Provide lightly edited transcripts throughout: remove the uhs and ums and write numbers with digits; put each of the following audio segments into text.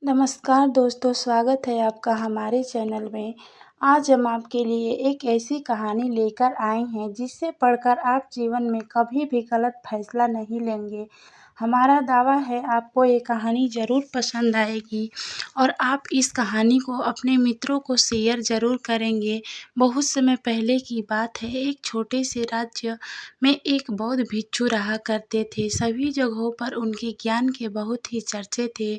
नमस्कार दोस्तों, स्वागत है आपका हमारे चैनल में। आज हम आपके लिए एक ऐसी कहानी लेकर आए हैं जिसे पढ़कर आप जीवन में कभी भी गलत फैसला नहीं लेंगे। हमारा दावा है आपको ये कहानी ज़रूर पसंद आएगी और आप इस कहानी को अपने मित्रों को शेयर ज़रूर करेंगे। बहुत समय पहले की बात है, एक छोटे से राज्य में एक बौद्ध भिक्षु रहा करते थे। सभी जगहों पर उनके ज्ञान के बहुत ही चर्चे थे।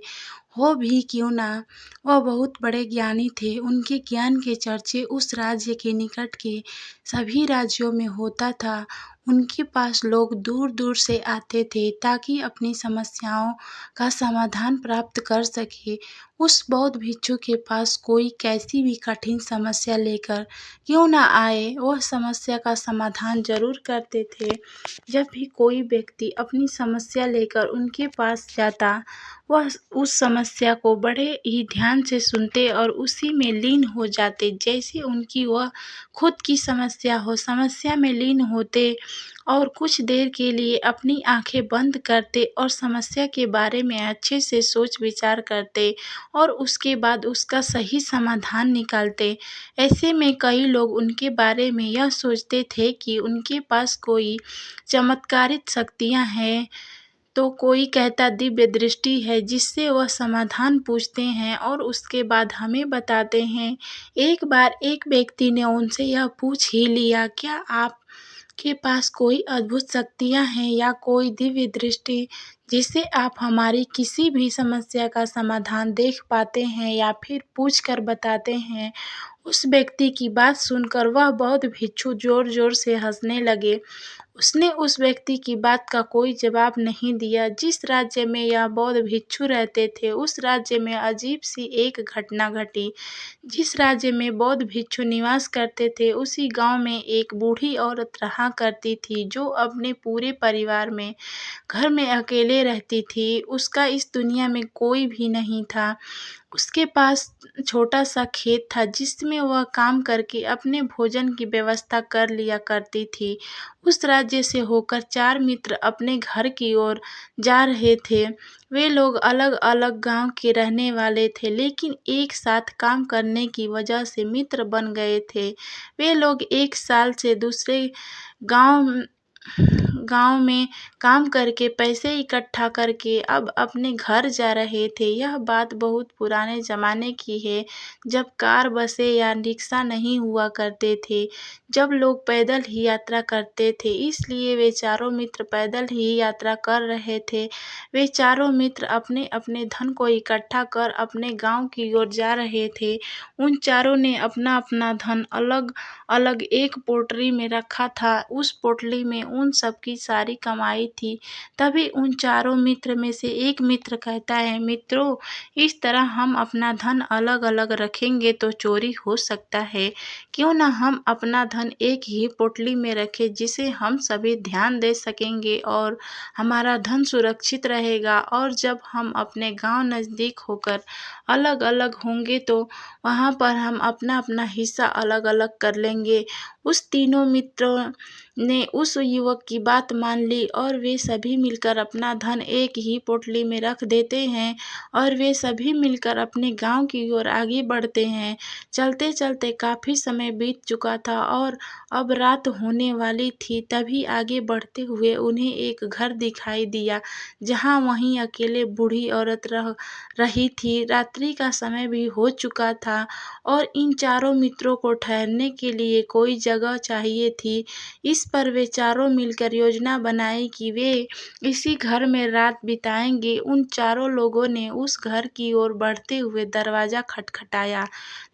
हो भी क्यों ना, वह बहुत बड़े ज्ञानी थे। उनके ज्ञान के चर्चे उस राज्य के निकट के सभी राज्यों में होता था। उनके पास लोग दूर दूर से आते थे ताकि अपनी समस्याओं का समाधान प्राप्त कर सके। उस बौद्ध भिक्षु के पास कोई कैसी भी कठिन समस्या लेकर क्यों ना आए, वह समस्या का समाधान जरूर करते थे। जब भी कोई व्यक्ति अपनी समस्या लेकर उनके पास जाता, वह उस समस्या को बड़े ही ध्यान से सुनते और उसी में लीन हो जाते जैसे उनकी वह खुद की समस्या हो। समस्या में लीन होते और कुछ देर के लिए अपनी आंखें बंद करते और समस्या के बारे में अच्छे से सोच विचार करते और उसके बाद उसका सही समाधान निकालते। ऐसे में कई लोग उनके बारे में यह सोचते थे कि उनके पास कोई चमत्कारिक शक्तियाँ हैं, तो कोई कहता दिव्य दृष्टि है जिससे वह समाधान पूछते हैं और उसके बाद हमें बताते हैं। एक बार एक व्यक्ति ने उनसे यह पूछ ही लिया, क्या आपके पास कोई अद्भुत शक्तियाँ हैं या कोई दिव्य दृष्टि जिससे आप हमारी किसी भी समस्या का समाधान देख पाते हैं या फिर पूछ कर बताते हैं। उस व्यक्ति की बात सुनकर वह बौद्ध भिक्षु जोर जोर से हंसने लगे। उसने उस व्यक्ति की बात का कोई जवाब नहीं दिया। जिस राज्य में यह बौद्ध भिक्षु रहते थे, उस राज्य में अजीब सी एक घटना घटी। जिस राज्य में बौद्ध भिक्षु निवास करते थे, उसी गांव में एक बूढ़ी औरत रहा करती थी जो अपने पूरे परिवार में घर में अकेले रहती थी। उसका इस दुनिया में कोई भी नहीं था। उसके पास छोटा सा खेत था जिसमें वह काम करके अपने भोजन की व्यवस्था कर लिया करती थी। उस राज्य से होकर 4 मित्र अपने घर की ओर जा रहे थे। वे लोग अलग अलग गांव के रहने वाले थे, लेकिन एक साथ काम करने की वजह से मित्र बन गए थे। वे लोग 1 साल से दूसरे गांव गांव में काम करके पैसे इकट्ठा करके अब अपने घर जा रहे थे। यह बात बहुत पुराने ज़माने की है, जब कार, बसें या रिक्शा नहीं हुआ करते थे, जब लोग पैदल ही यात्रा करते थे। इसलिए वे चारों मित्र पैदल ही यात्रा कर रहे थे। वे चारों मित्र अपने अपने धन को इकट्ठा कर अपने गांव की ओर जा रहे थे। उन चारों ने अपना अपना धन अलग अलग एक पोटली में रखा था। उस पोटली में उन सबकी सारी कमाई थी। तभी उन चारों मित्र में से एक मित्र कहता है, मित्रों, इस तरह हम अपना धन अलग अलग रखेंगे तो चोरी हो सकता है। क्यों ना हम अपना धन एक ही पोटली में रखें जिसे हम सभी ध्यान दे सकेंगे और हमारा धन सुरक्षित रहेगा। और जब हम अपने गांव नज़दीक होकर अलग अलग होंगे तो वहां पर हम अपना अपना हिस्सा अलग अलग कर लेंगे। उस तीनों मित्रों ने उस युवक की बात मान ली और वे सभी मिलकर अपना धन एक ही पोटली में रख देते हैं और वे सभी मिलकर अपने गांव की ओर आगे बढ़ते हैं। चलते चलते काफ़ी समय बीत चुका था और अब रात होने वाली थी। तभी आगे बढ़ते हुए उन्हें एक घर दिखाई दिया, जहां वहीं अकेले बूढ़ी औरत रह रही थी। रात्रि का समय भी हो चुका था और इन चारों मित्रों को ठहरने के लिए कोई जगह चाहिए थी। इस पर वे चारों मिलकर योजना बनाई कि वे इसी घर में रात बिताएंगे। उन चारों लोगों ने उस घर की ओर बढ़ते हुए दरवाज़ा खटखटाया।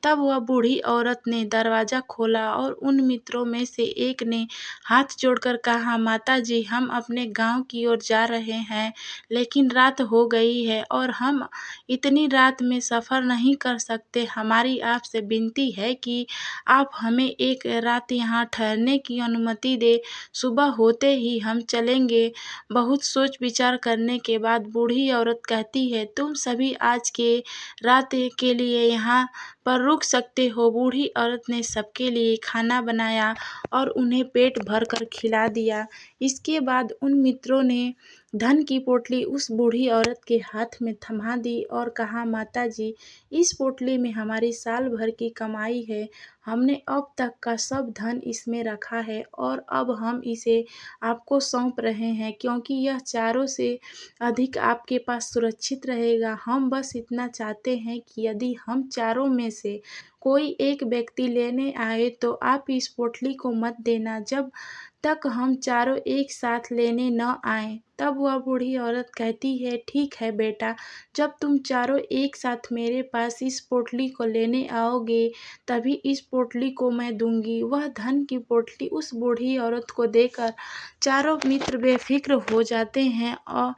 तब वह बूढ़ी औरत ने दरवाज़ा खोला और उन मित्रों में से एक ने हाथ जोड़कर कहा, माता जी, हम अपने गांव की ओर जा रहे हैं, लेकिन रात हो गई है और हम इतनी रात में सफ़र नहीं कर सकते। हमारी आपसे विनती है कि आप हमें एक रात यहाँ ठहरने की अनुमति दें। सुबह होते ही हम चलेंगे। बहुत सोच विचार करने के बाद बूढ़ी औरत कहती है, तुम सभी आज के रात के लिए यहाँ पर रुक सकते हो। बूढ़ी औरत ने सबके लिए खाना बनाया और उन्हें पेट भर कर खिला दिया। इसके बाद उन मित्रों ने धन की पोटली उस बूढ़ी औरत के हाथ में थमा दी और कहा, माताजी, इस पोटली में हमारी साल भर की कमाई है। हमने अब तक का सब धन इसमें रखा है और अब हम इसे आपको सौंप रहे हैं, क्योंकि यह चारों से अधिक आपके पास सुरक्षित रहेगा। हम बस इतना चाहते हैं कि यदि हम चारों में से कोई एक व्यक्ति लेने आए तो आप इस पोटली को मत देना जब तक हम चारों एक साथ लेने न आएं। तब वह बूढ़ी औरत कहती है, ठीक है बेटा, जब तुम चारों एक साथ मेरे पास इस पोटली को लेने आओगे तभी इस पोटली को मैं दूंगी। वह धन की पोटली उस बूढ़ी औरत को देकर चारों मित्र बेफिक्र हो जाते हैं और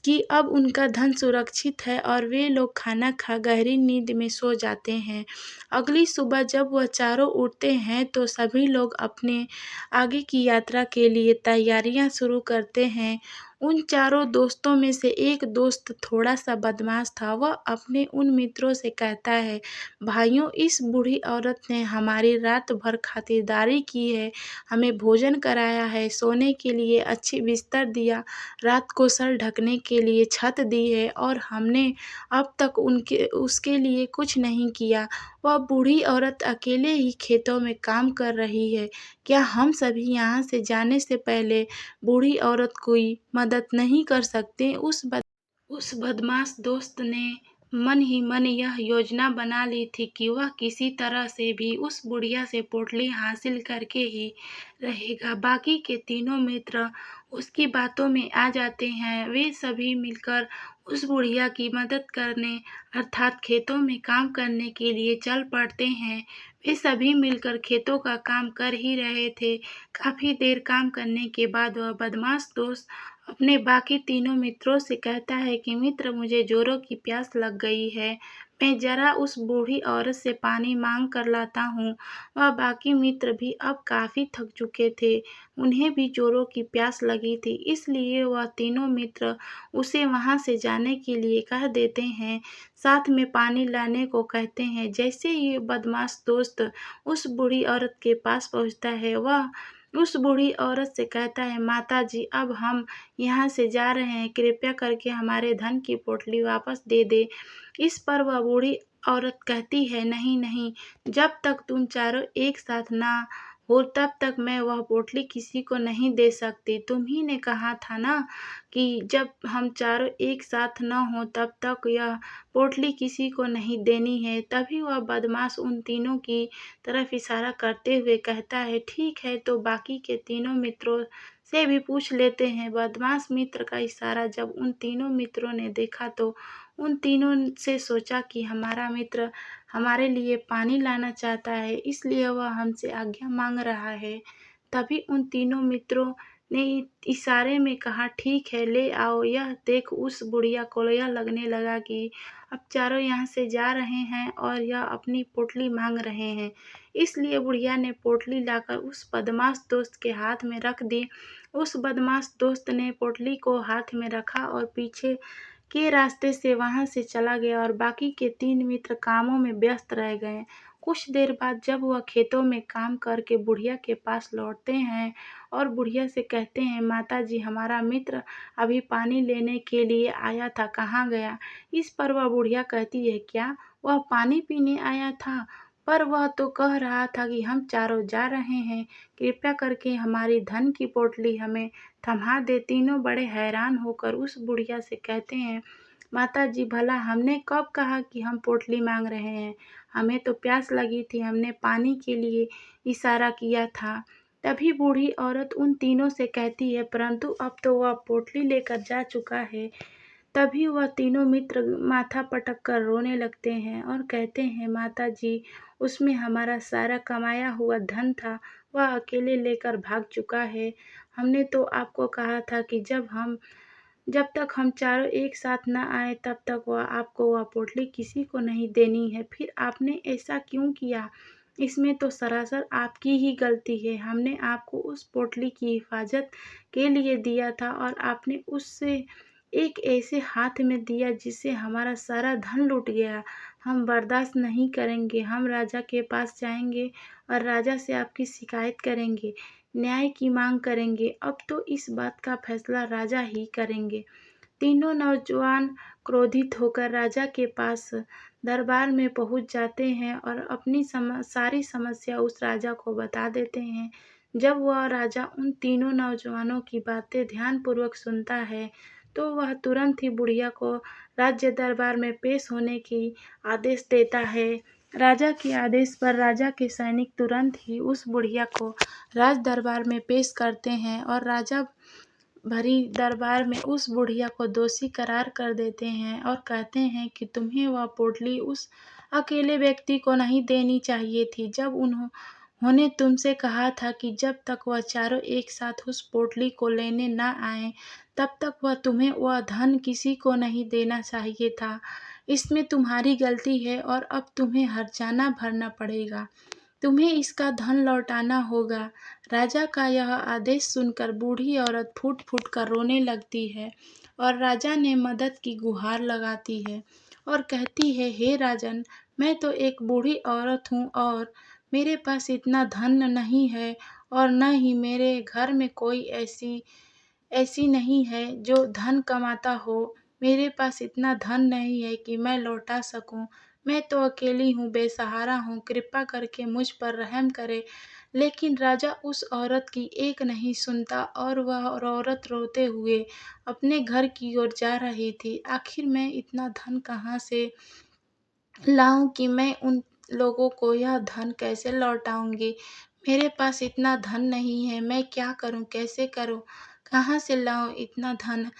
कि अब उनका धन सुरक्षित है और वे लोग खाना खा गहरी नींद में सो जाते हैं। अगली सुबह जब वह चारों उठते हैं तो सभी लोग अपने आगे की यात्रा के लिए तैयारियां शुरू करते हैं। उन चारों दोस्तों में से एक दोस्त थोड़ा सा बदमाश था। वह अपने उन मित्रों से कहता है, भाइयों, इस बूढ़ी औरत ने हमारी रात भर खातिरदारी की है, हमें भोजन कराया है, सोने के लिए अच्छी बिस्तर दिया, रात को सर ढकने के लिए छत दी है और हमने अब तक उनके उसके लिए कुछ नहीं किया। वह बूढ़ी औरत अकेले ही खेतों में काम कर रही है। क्या हम सभी यहाँ से जाने से पहले बूढ़ी औरत की मदद नहीं कर सकते? उस बदमाश दोस्त ने मन ही मन यह योजना बना ली थी कि वह किसी तरह से भी उस बुढ़िया से पोटली हासिल करके ही रहेगा। बाकी के तीनों मित्र उसकी बातों में आ जाते हैं। वे सभी मिलकर उस बुढ़िया की मदद करने अर्थात खेतों में काम करने के लिए चल पड़ते हैं। वे सभी मिलकर खेतों का काम कर ही रहे थे। काफी देर काम करने के बाद वह बदमाश दोस्त अपने बाकी तीनों मित्रों से कहता है कि मित्र, मुझे जोरों की प्यास लग गई है, मैं जरा उस बूढ़ी औरत से पानी मांग कर लाता हूँ। वह बाकी मित्र भी अब काफी थक चुके थे, उन्हें भी जोरों की प्यास लगी थी, इसलिए वह तीनों मित्र उसे वहां से जाने के लिए कह देते हैं, साथ में पानी लाने को कहते हैं। जैसे ही बदमाश दोस्त उस बूढ़ी औरत के पास पहुंचता है, वह उस बूढ़ी औरत से कहता है, माताजी, अब हम यहाँ से जा रहे हैं, कृपया करके हमारे धन की पोटली वापस दे दे। इस पर वह बूढ़ी औरत कहती है, नहीं नहीं, जब तक तुम चारों एक साथ ना हो तब तक मैं वह पोटली किसी को नहीं दे सकती। तुम ही ने कहा था ना कि जब हम चारों एक साथ न हो तब तक यह पोटली किसी को नहीं देनी है। तभी वह बदमाश उन तीनों की तरफ इशारा करते हुए कहता है, ठीक है, तो बाकी के तीनों मित्रों से भी पूछ लेते हैं। बदमाश मित्र का इशारा जब उन तीनों मित्रों ने देखा तो उन तीनों से सोचा कि हमारा मित्र हमारे लिए पानी लाना चाहता है, इसलिए वह हमसे आज्ञा मांग रहा है। तभी उन तीनों मित्रों ने इशारे में कहा, ठीक है, ले आओ। यह देख उस बुढ़िया को यह लगने लगा कि अब चारों यहाँ से जा रहे हैं और यह अपनी पोटली मांग रहे हैं, इसलिए बुढ़िया ने पोटली लाकर उस बदमाश दोस्त के हाथ में रख दी। उस बदमाश दोस्त ने पोटली को हाथ में रखा और पीछे के रास्ते से वहां से चला गया और बाकी के तीन मित्र कामों में व्यस्त रह गए। कुछ देर बाद जब वह खेतों में काम करके बुढ़िया के पास लौटते हैं और बुढ़िया से कहते हैं, माताजी, हमारा मित्र अभी पानी लेने के लिए आया था, कहाँ गया? इस पर वह बुढ़िया कहती है, क्या वह पानी पीने आया था? पर वह तो कह रहा था कि हम चारों जा रहे हैं, कृपया करके हमारी धन की पोटली हमें थमा दे। तीनों बड़े हैरान होकर उस बुढ़िया से कहते हैं, माताजी, भला हमने कब कहा कि हम पोटली मांग रहे हैं? हमें तो प्यास लगी थी, हमने पानी के लिए इशारा किया था। तभी बूढ़ी औरत उन तीनों से कहती है, परंतु अब तो वह पोटली लेकर जा चुका है। तभी वह तीनों मित्र माथा पटक कर रोने लगते हैं और कहते हैं, माताजी, उसमें हमारा सारा कमाया हुआ धन था, वह अकेले लेकर भाग चुका है। हमने तो आपको कहा था कि जब तक हम चारों एक साथ न आए तब तक आपको वह पोटली किसी को नहीं देनी है। फिर आपने ऐसा क्यों किया? इसमें तो सरासर आपकी ही गलती है। हमने आपको उस पोटली की हिफाजत के लिए दिया था और आपने उससे एक ऐसे हाथ में दिया जिससे हमारा सारा धन लूट गया। हम बर्दाश्त नहीं करेंगे, हम राजा के पास जाएंगे और राजा से आपकी शिकायत करेंगे। न्याय की मांग करेंगे। अब तो इस बात का फैसला राजा ही करेंगे। तीनों नौजवान क्रोधित होकर राजा के पास दरबार में पहुंच जाते हैं और अपनी सारी समस्या उस राजा को बता देते हैं। जब वह राजा उन तीनों नौजवानों की बातें ध्यानपूर्वक सुनता है, तो वह तुरंत ही बुढ़िया को राज्य दरबार में पेश होने की आदेश देता है। राजा के आदेश पर राजा के सैनिक तुरंत ही उस बुढ़िया को राज दरबार में पेश करते हैं और राजा भरी दरबार में उस बुढ़िया को दोषी करार कर देते हैं और कहते हैं कि तुम्हें वह पोटली उस अकेले व्यक्ति को नहीं देनी चाहिए थी, जब उन्होंने तुमसे कहा था कि जब तक वह चारों एक साथ उस पोटली को लेने न आए, तब तक वह तुम्हें वह धन किसी को नहीं देना चाहिए था। इसमें तुम्हारी गलती है और अब तुम्हें हर्जाना भरना पड़ेगा। तुम्हें इसका धन लौटाना होगा। राजा का यह आदेश सुनकर बूढ़ी औरत फूट फूट कर रोने लगती है और राजा ने मदद की गुहार लगाती है और कहती है, हे राजन, मैं तो एक बूढ़ी औरत हूँ और मेरे पास इतना धन नहीं है और न ही मेरे घर में कोई ऐसी ऐसी नहीं है जो धन कमाता हो। मेरे पास इतना धन नहीं है कि मैं लौटा सकूं। मैं तो अकेली हूँ, बेसहारा हूँ, कृपा करके मुझ पर रहम करे। लेकिन राजा उस औरत की एक नहीं सुनता और वह औरत रोते हुए अपने घर की ओर जा रही थी। आखिर मैं इतना धन कहाँ से लाऊं कि मैं उन लोगों को यह धन कैसे लौटाऊंगी। मेरे पास इतना धन नहीं है, मैं क्या करूं, कैसे करूं, कहाँ से लाऊं इतना धन।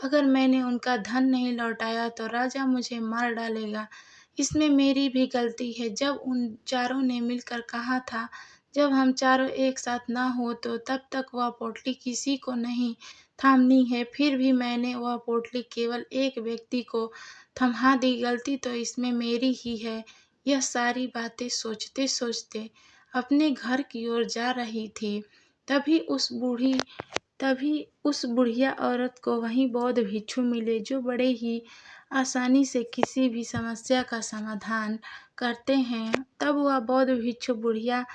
अगर मैंने उनका धन नहीं लौटाया तो राजा मुझे मार डालेगा। इसमें मेरी भी गलती है। जब उन चारों ने मिलकर कहा था, जब हम चारों एक साथ ना हो तो तब तक वह पोटली किसी को नहीं थामनी है, फिर भी मैंने वह पोटली केवल एक व्यक्ति को थमा दी। गलती तो इसमें मेरी ही है। यह सारी बातें सोचते सोचते अपने घर की ओर जा रही थी। तभी उस बुढ़िया औरत को वहीं बौद्ध भिक्षु मिले, जो बड़े ही आसानी से किसी भी समस्या का समाधान करते हैं। तब वह बौद्ध भिक्षु बुढ़िया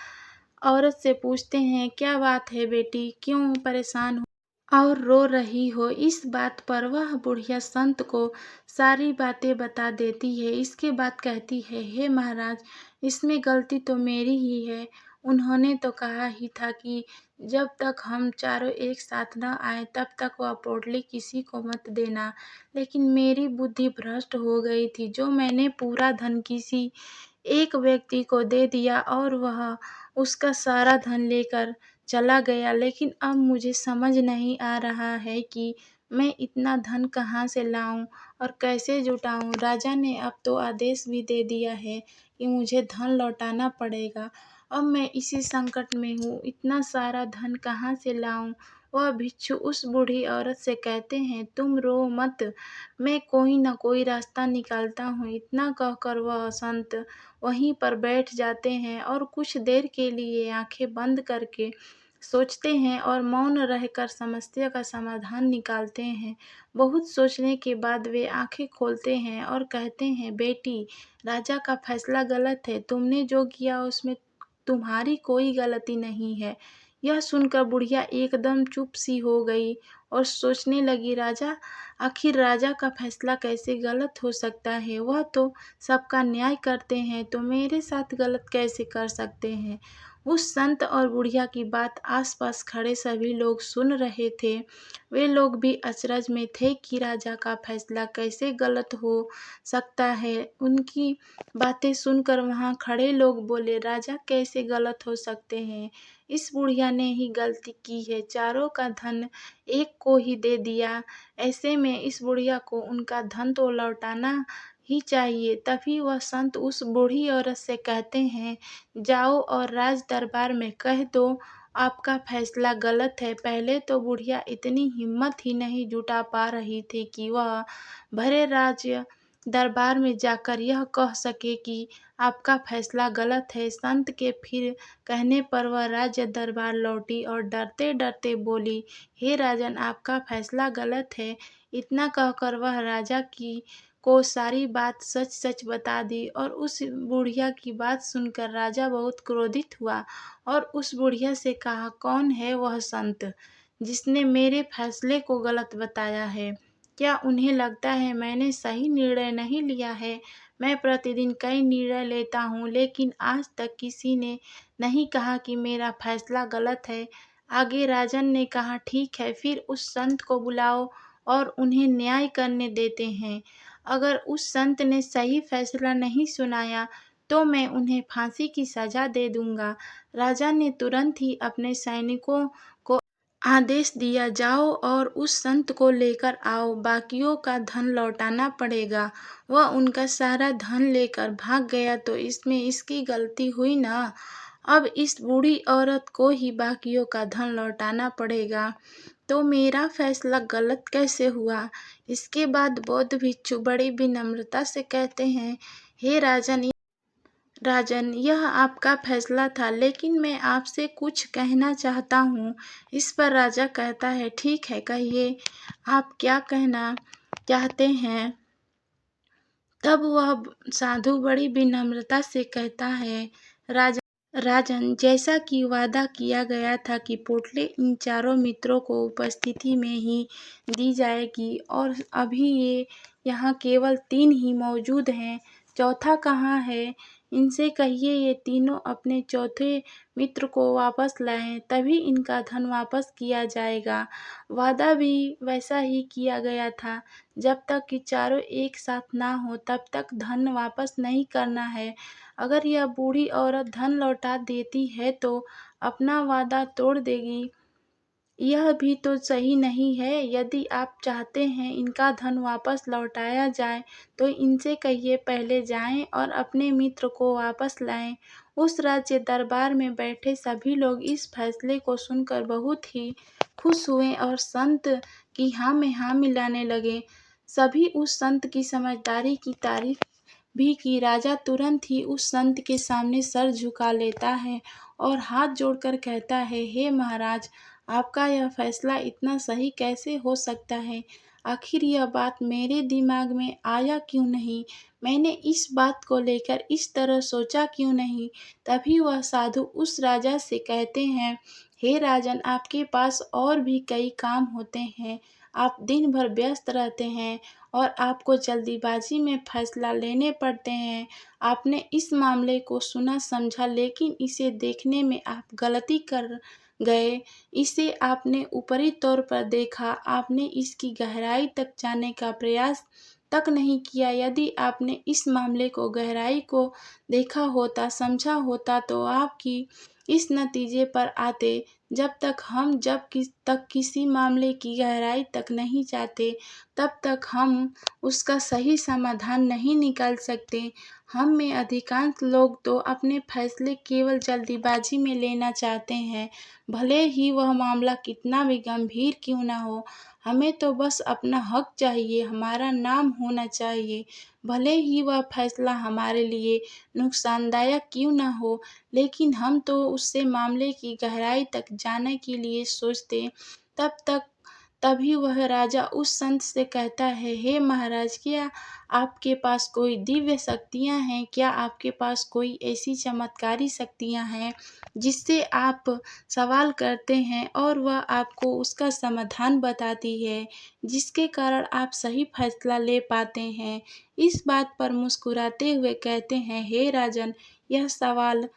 औरत से पूछते हैं, क्या बात है बेटी, क्यों परेशान हो और रो रही हो। इस बात पर वह बुढ़िया संत को सारी बातें बता देती है। इसके बाद कहती है, हे महाराज, इसमें गलती तो मेरी ही है। उन्होंने तो कहा ही था कि जब तक हम चारों एक साथ न आए तब तक वह पोटली किसी को मत देना। लेकिन मेरी बुद्धि भ्रष्ट हो गई थी, जो मैंने पूरा धन किसी एक व्यक्ति को दे दिया और वह उसका सारा धन लेकर चला गया। लेकिन अब मुझे समझ नहीं आ रहा है कि मैं इतना धन कहाँ से लाऊं और कैसे जुटाऊं। राजा ने अब तो आदेश भी दे दिया है कि मुझे धन लौटाना पड़ेगा। अब मैं इसी संकट में हूँ, इतना सारा धन कहाँ से लाऊं। वह भिक्षु उस बूढ़ी औरत से कहते हैं, तुम रो मत, मैं कोई न कोई रास्ता निकालता हूँ। इतना कहकर वह संत वहीं पर बैठ जाते हैं और कुछ देर के लिए आंखें बंद करके सोचते हैं और मौन रहकर समस्या का समाधान निकालते हैं। बहुत सोचने के बाद वे आंखें खोलते हैं और कहते हैं, बेटी, राजा का फैसला गलत है। तुमने जो किया उसमें तुम्हारी कोई गलती नहीं है। यह सुनकर बुढ़िया एकदम चुप सी हो गई और सोचने लगी, आखिर राजा का फैसला कैसे गलत हो सकता है। वह तो सबका न्याय करते हैं, तो मेरे साथ गलत कैसे कर सकते हैं। उस संत और बुढ़िया की बात आसपास खड़े सभी लोग सुन रहे थे। वे लोग भी अचरज में थे कि राजा का फैसला कैसे गलत हो सकता है। उनकी बातें सुनकर वहां खड़े लोग बोले, राजा कैसे गलत हो सकते हैं, इस बुढ़िया ने ही गलती की है, चारों का धन एक को ही दे दिया। ऐसे में इस बुढ़िया को उनका धन तो लौटाना ही चाहिए। तभी वह संत उस बूढ़ी औरत से कहते हैं, जाओ और राज दरबार में कह दो आपका फैसला गलत है। पहले तो बुढ़िया इतनी हिम्मत ही नहीं जुटा पा रही थी कि वह भरे राज्य दरबार में जाकर यह कह सके कि आपका फैसला गलत है। संत के फिर कहने पर वह राज्य दरबार लौटी और डरते डरते बोली, हे राजन, आपका फैसला गलत है। इतना कहकर वह राजा की को सारी बात सच सच बता दी। और उस बुढ़िया की बात सुनकर राजा बहुत क्रोधित हुआ और उस बुढ़िया से कहा, कौन है वह संत जिसने मेरे फैसले को गलत बताया है? क्या उन्हें लगता है मैंने सही निर्णय नहीं लिया है? मैं प्रतिदिन कई निर्णय लेता हूँ, लेकिन आज तक किसी ने नहीं कहा कि मेरा फैसला गलत है। आगे राजन ने कहा, ठीक है, फिर उस संत को बुलाओ और उन्हें न्याय करने देते हैं। अगर उस संत ने सही फैसला नहीं सुनाया तो मैं उन्हें फांसी की सजा दे दूंगा। राजा ने तुरंत ही अपने सैनिकों को आदेश दिया, जाओ और उस संत को लेकर आओ, बाकियों का धन लौटाना पड़ेगा। वह उनका सारा धन लेकर भाग गया तो इसमें इसकी गलती हुई ना। अब इस बूढ़ी औरत को ही बाकियों का धन लौटाना पड़ेगा। तो मेरा फैसला गलत कैसे हुआ? इसके बाद बौद्ध भिक्षु बड़ी विनम्रता से कहते हैं, हे राजन, यह आपका फैसला था, लेकिन मैं आपसे कुछ कहना चाहता हूँ। इस पर राजा कहता है, ठीक है, कहिए, आप क्या कहना चाहते हैं? तब वह साधु बड़ी विनम्रता से कहता है, राजन, जैसा कि वादा किया गया था कि पोटली इन चारों मित्रों को उपस्थिति में ही दी जाएगी, और अभी ये यहाँ केवल 3 ही मौजूद हैं। चौथा कहाँ है? इनसे कहिए ये तीनों अपने चौथे मित्र को वापस लाएं, तभी इनका धन वापस किया जाएगा। वादा भी वैसा ही किया गया था, जब तक कि चारों एक साथ ना हो तब तक धन वापस नहीं करना है। अगर यह बूढ़ी औरत धन लौटा देती है तो अपना वादा तोड़ देगी। यह भी तो सही नहीं है। यदि आप चाहते हैं इनका धन वापस लौटाया जाए तो इनसे कहिए पहले जाएं और अपने मित्र को वापस लाएं। उस राज्य दरबार में बैठे सभी लोग इस फैसले को सुनकर बहुत ही खुश हुए और संत की हाँ में हाँ मिलाने लगे। सभी उस संत की समझदारी की तारीफ भी की। राजा तुरंत ही उस संत के सामने सर झुका लेता है और हाथ जोड़कर कहता है, हे महाराज, आपका यह फैसला इतना सही कैसे हो सकता है? आखिर यह बात मेरे दिमाग में आया क्यों नहीं? मैंने इस बात को लेकर इस तरह सोचा क्यों नहीं? तभी वह साधु उस राजा से कहते हैं, हे राजन, आपके पास और भी कई काम होते हैं। आप दिन भर व्यस्त रहते हैं और आपको जल्दीबाजी में फैसला लेने पड़ते हैं। आपने इस मामले को सुना समझा, लेकिन इसे देखने में आप गलती कर गए। इसे आपने ऊपरी तौर पर देखा, आपने इसकी गहराई तक जाने का प्रयास तक नहीं किया। यदि आपने इस मामले को गहराई को देखा होता, समझा होता तो आपकी इस नतीजे पर आते। जब तक किसी मामले की गहराई तक नहीं जाते, तब तक हम उसका सही समाधान नहीं निकाल सकते। हम में अधिकांश लोग तो अपने फैसले केवल जल्दीबाजी में लेना चाहते हैं, भले ही वह मामला कितना भी गंभीर क्यों ना हो। हमें तो बस अपना हक चाहिए, हमारा नाम होना चाहिए, भले ही वह फैसला हमारे लिए नुकसानदायक क्यों ना हो। लेकिन हम तो उससे मामले की गहराई तक जाने के लिए सोचते। तब तक तभी वह राजा उस संत से कहता है, हे महाराज, क्या आपके पास कोई दिव्य शक्तियाँ हैं? क्या आपके पास कोई ऐसी चमत्कारी शक्तियाँ हैं जिससे आप सवाल करते हैं और वह आपको उसका समाधान बताती है, जिसके कारण आप सही फैसला ले पाते हैं? इस बात पर मुस्कुराते हुए कहते हैं, हे राजन, यह सवाल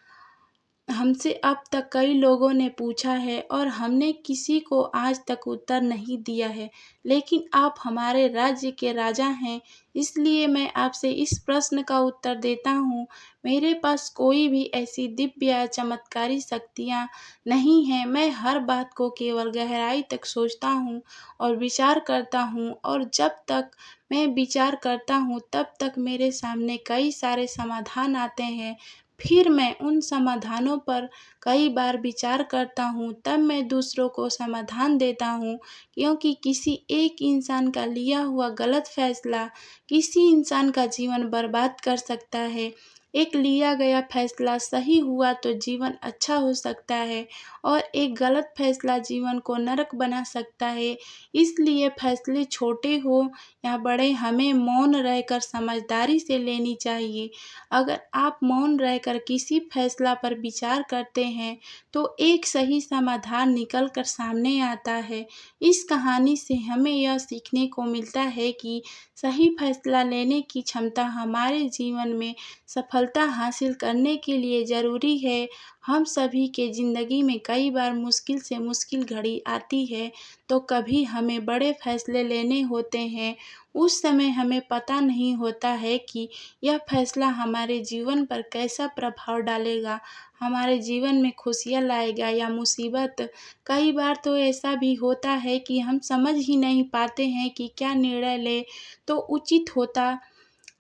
हमसे अब तक कई लोगों ने पूछा है और हमने किसी को आज तक उत्तर नहीं दिया है, लेकिन आप हमारे राज्य के राजा हैं, इसलिए मैं आपसे इस प्रश्न का उत्तर देता हूँ। मेरे पास कोई भी ऐसी दिव्य या चमत्कारी शक्तियाँ नहीं हैं। मैं हर बात को केवल गहराई तक सोचता हूँ और विचार करता हूँ, और जब तक मैं विचार करता हूँ तब तक मेरे सामने कई सारे समाधान आते हैं। फिर मैं उन समाधानों पर कई बार विचार करता हूँ, तब मैं दूसरों को समाधान देता हूँ, क्योंकि किसी एक इंसान का लिया हुआ गलत फैसला किसी इंसान का जीवन बर्बाद कर सकता है। एक लिया गया फैसला सही हुआ तो जीवन अच्छा हो सकता है और एक गलत फैसला जीवन को नरक बना सकता है। इसलिए फैसले छोटे हो या बड़े, हमें मौन रहकर समझदारी से लेनी चाहिए। अगर आप मौन रहकर किसी फैसला पर विचार करते हैं तो एक सही समाधान निकल कर सामने आता है। इस कहानी से हमें यह सीखने को मिलता है कि सही फैसला लेने की क्षमता हमारे जीवन में सफलता हासिल करने के लिए ज़रूरी है। हम सभी के ज़िंदगी में कई बार मुश्किल से मुश्किल घड़ी आती है, तो कभी हमें बड़े फैसले लेने होते हैं। उस समय हमें पता नहीं होता है कि यह फैसला हमारे जीवन पर कैसा प्रभाव डालेगा, हमारे जीवन में खुशियाँ लाएगा या मुसीबत। कई बार तो ऐसा भी होता है कि हम समझ ही नहीं पाते हैं कि क्या निर्णय लें तो उचित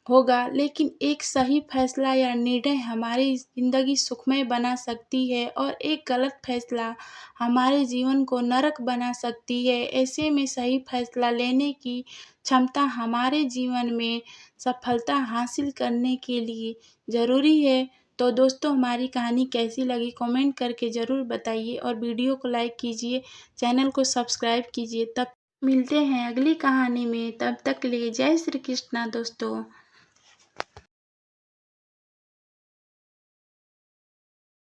होगा, लेकिन एक सही फैसला या निर्णय हमारी ज़िंदगी सुखमय बना सकती है और एक गलत फैसला हमारे जीवन को नरक बना सकती है। ऐसे में सही फैसला लेने की क्षमता हमारे जीवन में सफलता हासिल करने के लिए ज़रूरी है। तो दोस्तों, हमारी कहानी कैसी लगी कमेंट करके ज़रूर बताइए और वीडियो को लाइक कीजिए, चैनल को सब्सक्राइब कीजिए। तब मिलते हैं अगली कहानी में, तब तक के लिए जय श्री कृष्णा दोस्तों।